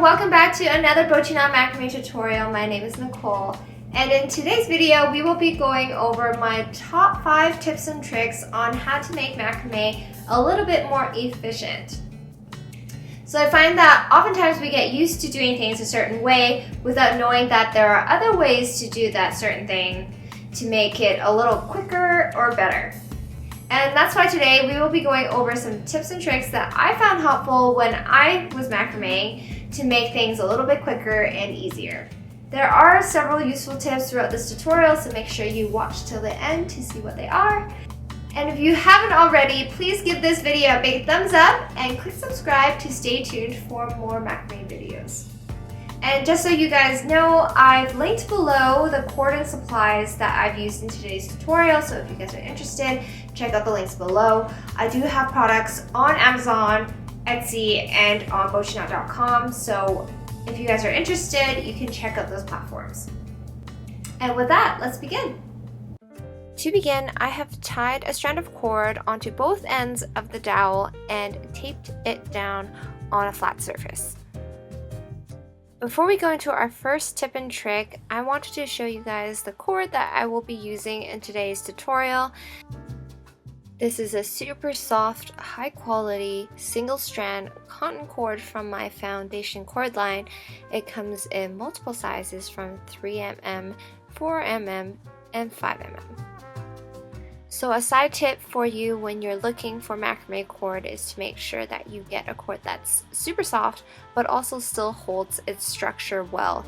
welcome back to another Bochiknot macrame tutorial. My name is Nicole, and in today's video we will be going over my top 5 tips and tricks on how to make macrame a little bit more efficient. So I find that oftentimes we get used to doing things a certain way without knowing that there are other ways to do that certain thing to make it a little quicker or better. And that's why today we will be going over some tips and tricks that I found helpful when I was macrameing to make things a little bit quicker and easier. There are several useful tips throughout this tutorial, so make sure you watch till the end to see what they are. And if you haven't already, please give this video a big thumbs up and click subscribe to stay tuned for more macrame videos. And just so you guys know, I've linked below the cord and supplies that I've used in today's tutorial, so if you guys are interested, check out the links below. I do have products on Amazon, Etsy, and on Bochiknot.com, so if you guys are interested, you can check out those platforms. And with that, let's begin. To begin, I have tied a strand of cord onto both ends of the dowel and taped it down on a flat surface. Before we go into our first tip and trick, I wanted to show you guys the cord that I will be using in today's tutorial. This is a super soft, high quality, single strand cotton cord from my foundation cord line. It comes in multiple sizes from 3mm, 4mm, and 5mm. So a side tip for you when you're looking for macrame cord is to make sure that you get a cord that's super soft but also still holds its structure well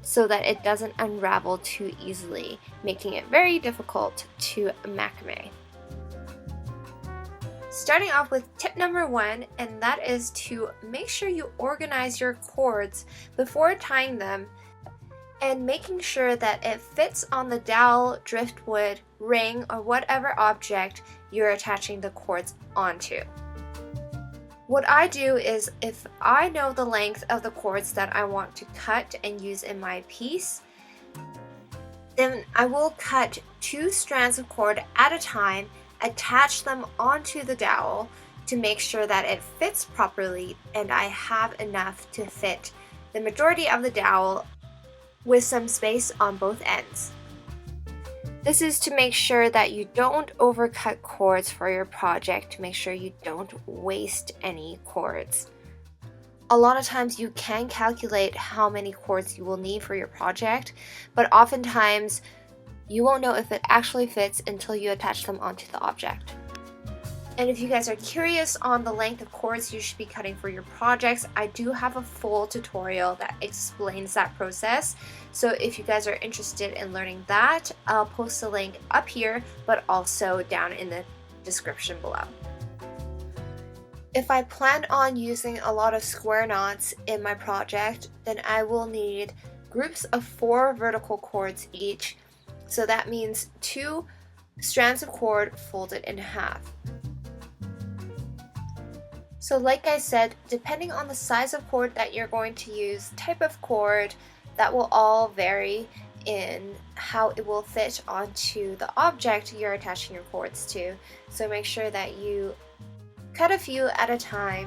so that it doesn't unravel too easily, making it very difficult to macrame. Starting off with tip number 1, and that is to make sure you organize your cords before tying them and making sure that it fits on the dowel, driftwood, ring, or whatever object you're attaching the cords onto. What I do is, if I know the length of the cords that I want to cut and use in my piece, then I will cut 2 strands of cord at a time, attach them onto the dowel to make sure that it fits properly and I have enough to fit the majority of the dowel with some space on both ends. This is to make sure that you don't overcut cords for your project, to make sure you don't waste any cords. A lot of times you can calculate how many cords you will need for your project, but oftentimes you won't know if it actually fits until you attach them onto the object. And if you guys are curious on the length of cords you should be cutting for your projects, I do have a full tutorial that explains that process. So if you guys are interested in learning that, I'll post a link up here, but also down in the description below. If I plan on using a lot of square knots in my project, then I will need groups of 4 vertical cords each. So that means 2 strands of cord folded in half. So like I said, depending on the size of cord that you're going to use, type of cord, that will all vary in how it will fit onto the object you're attaching your cords to. So make sure that you cut a few at a time.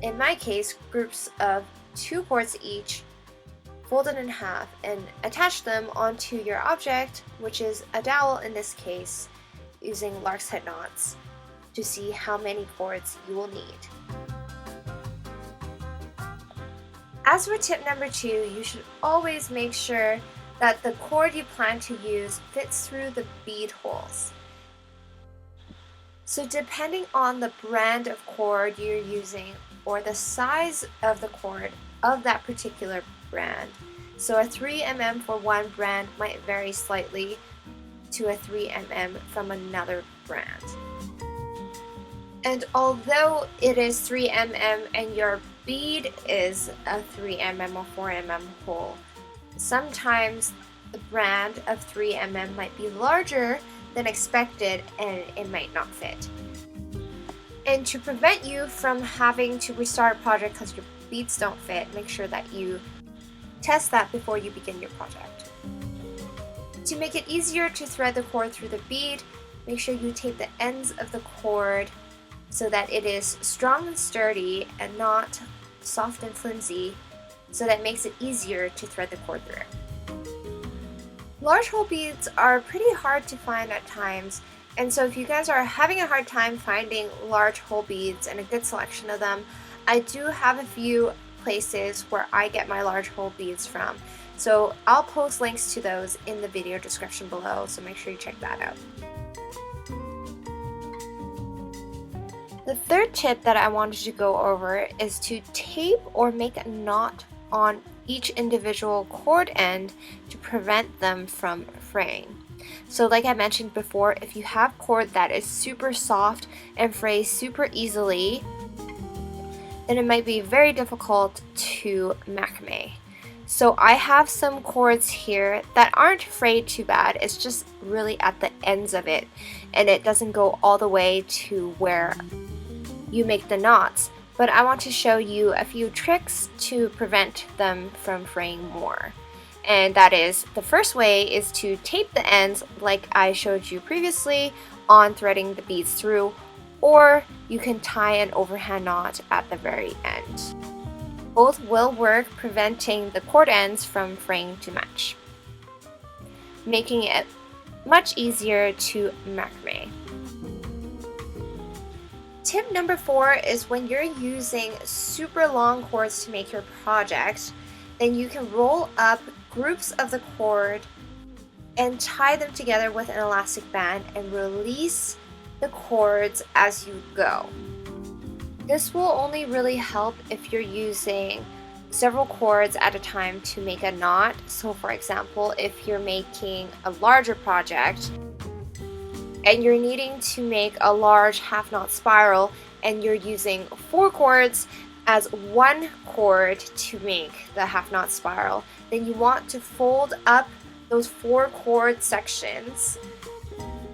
In my case, groups of 2 cords each, folded in half, and attach them onto your object, which is a dowel in this case, using lark's head knots to see how many cords you will need. As for tip number 2, you should always make sure that the cord you plan to use fits through the bead holes. So depending on the brand of cord you're using or the size of the cord of that particular brand, so a 3mm for one brand might vary slightly to a 3mm from another brand. And although it is 3mm and your bead is a 3mm or 4mm hole, sometimes the brand of 3mm might be larger than expected and it might not fit. And to prevent you from having to restart a project because your beads don't fit, make sure that you test that before you begin your project. To make it easier to thread the cord through the bead, make sure you tape the ends of the cord so that it is strong and sturdy and not soft and flimsy so that makes it easier to thread the cord through. Large hole beads are pretty hard to find at times, and so if you guys are having a hard time finding large hole beads and a good selection of them, I do have a few places where I get my large hole beads from. So I'll post links to those in the video description below, so make sure you check that out. The third tip that I wanted to go over is to tape or make a knot on each individual cord end to prevent them from fraying. So like I mentioned before, if you have cord that is super soft and frays super easily, then it might be very difficult to macrame. So I have some cords here that aren't frayed too bad, it's just really at the ends of it, and it doesn't go all the way to where you make the knots. But I want to show you a few tricks to prevent them from fraying more. And that is, the first way is to tape the ends like I showed you previously on threading the beads through, or you can tie an overhand knot at the very end. Both will work, preventing the cord ends from fraying too much, making it much easier to macrame. Tip number 4 is when you're using super long cords to make your project, then you can roll up groups of the cord and tie them together with an elastic band and release the cords as you go. This will only really help if you're using several cords at a time to make a knot. So for example, if you're making a larger project and you're needing to make a large half knot spiral and you're using 4 cords as one cord to make the half knot spiral, then you want to fold up those 4 cord sections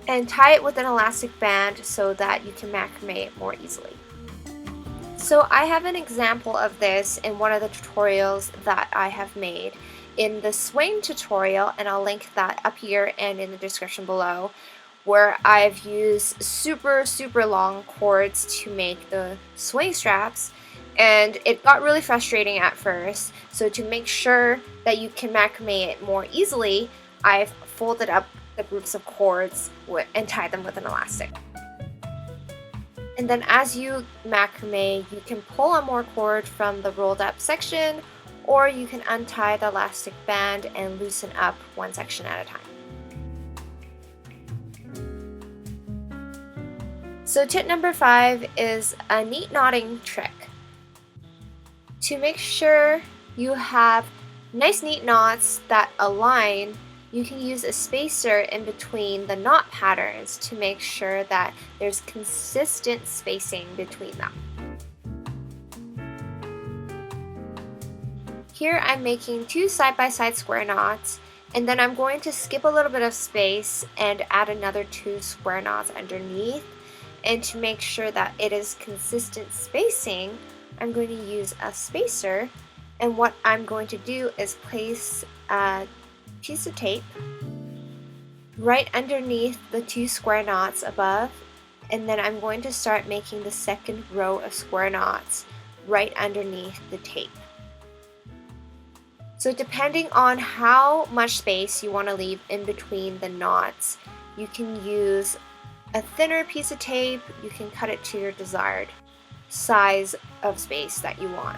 and tie it with an elastic band so that you can macrame it more easily. So I have an example of this in one of the tutorials that I have made. In the swing tutorial, and I'll link that up here and in the description below, where I've used super long cords to make the swing straps, and it got really frustrating at first. So to make sure that you can macrame it more easily, I've folded up the groups of cords and tied them with an elastic. And then as you macrame, you can pull on more cord from the rolled up section, or you can untie the elastic band and loosen up one section at a time. So tip number 5 is a neat knotting trick. To make sure you have nice neat knots that align, you can use a spacer in between the knot patterns to make sure that there's consistent spacing between them. Here I'm making 2 side-by-side square knots, and then I'm going to skip a little bit of space and add another 2 square knots underneath. And to make sure that it is consistent spacing, I'm going to use a spacer, and what I'm going to do is place a piece of tape right underneath the 2 square knots above, and then I'm going to start making the second row of square knots right underneath the tape. So depending on how much space you want to leave in between the knots, you can use a thinner piece of tape, you can cut it to your desired size of space that you want.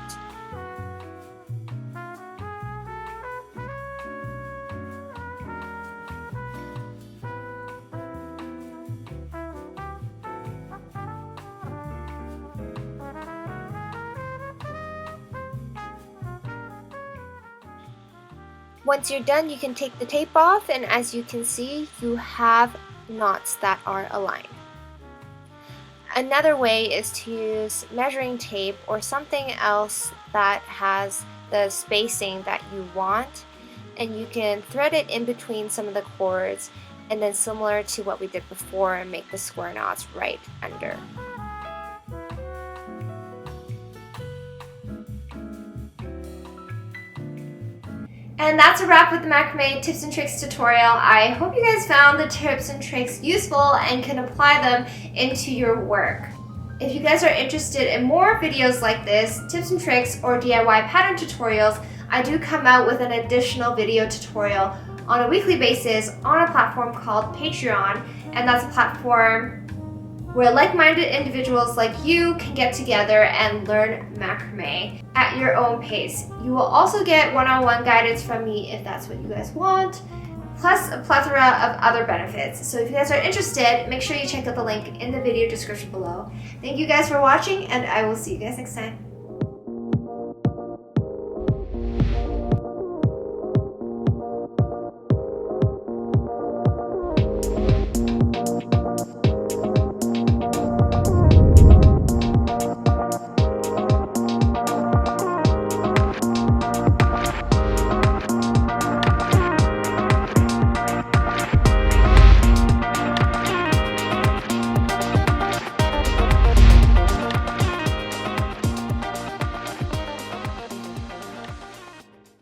Once you're done, you can take the tape off, and as you can see, you have knots that are aligned. Another way is to use measuring tape or something else that has the spacing that you want, and you can thread it in between some of the cords, and then similar to what we did before, make the square knots right under. And that's a wrap with the Macrame tips and tricks tutorial. I hope you guys found the tips and tricks useful and can apply them into your work. If you guys are interested in more videos like this, tips and tricks, or DIY pattern tutorials, I do come out with an additional video tutorial on a weekly basis on a platform called Patreon, and that's a platform where like-minded individuals like you can get together and learn macrame at your own pace. You will also get one-on-one guidance from me if that's what you guys want, plus a plethora of other benefits. So if you guys are interested, make sure you check out the link in the video description below. Thank you guys for watching, and I will see you guys next time.